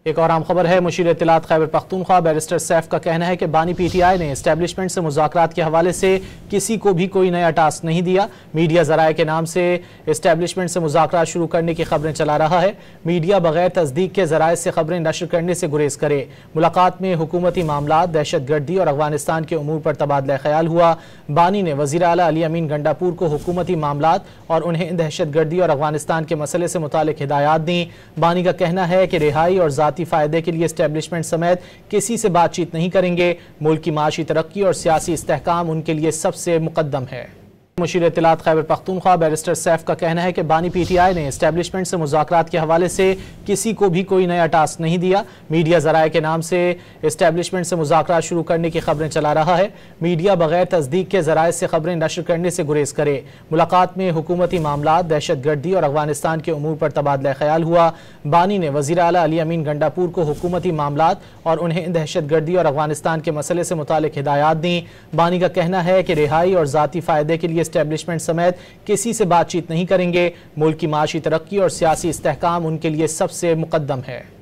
ایک اور عام خبر ہے، مشیر اطلاعات خیبر پختونخوا بیرسٹر سیف کا کہنا ہے کہ بانی پی ٹی آئی نے اسٹیبلشمنٹ سے مذاکرات کے حوالے سے کسی کو بھی کوئی نیا ٹاسک نہیں دیا۔ میڈیا ذرائع کے نام سے اسٹیبلشمنٹ سے مذاکرات شروع کرنے کی خبریں چلا رہا ہے۔ میڈیا بغیر تصدیق کے ذرائع سے خبریں نشر کرنے سے گریز کرے۔ ملاقات میں حکومتی معاملات، دہشت گردی اور افغانستان کے امور پر تبادلہ خیال ہوا۔ بانی نے وزیر اعلیٰ علی امین گنڈاپور کو حکومتی معاملات اور انہیں دہشت گردی اور افغانستان کے مسئلے سے متعلق ہدایات دیں۔ بانی کا کہنا ہے کہ رہائی اور ذاتی فائدے کے لیے اسٹیبلشمنٹ سمیت کسی سے بات چیت نہیں کریں گے۔ ملک کی معاشی ترقی اور سیاسی استحکام ان کے لیے سب سے مقدم ہے۔ مشیر اطلاعات خیبر پختونخوا بیرسٹر سیف کا کہنا ہے کہ بانی پی ٹی آئی نے اسٹیبلشمنٹ سے مذاکرات کے حوالے سے کسی کو بھی کوئی نیا ٹاسک نہیں دیا۔ میڈیا ذرائع کے نام سے اسٹیبلشمنٹ سے مذاکرات شروع کرنے کی خبریں چلا رہا ہے۔ میڈیا بغیر تصدیق کے ذرائع سے خبریں نشر کرنے سے گریز کرے۔ ملاقات میں حکومتی معاملات، دہشت گردی اور افغانستان کے امور پر تبادلہ خیال ہوا۔ بانی نے وزیر اعلیٰ علی امین گنڈاپور کو حکومتی معاملات اور انہیں دہشت گردی اور افغانستان کے مسئلے سے متعلق ہدایات دیں۔ بانی کا کہنا ہے کہ رہائی اور ذاتی فائدے کے لیے اسٹیبلشمنٹ سمیت کسی سے بات چیت نہیں کریں گے۔ ملک کی معاشی ترقی اور سیاسی استحکام ان کے لیے سب سے مقدم ہے۔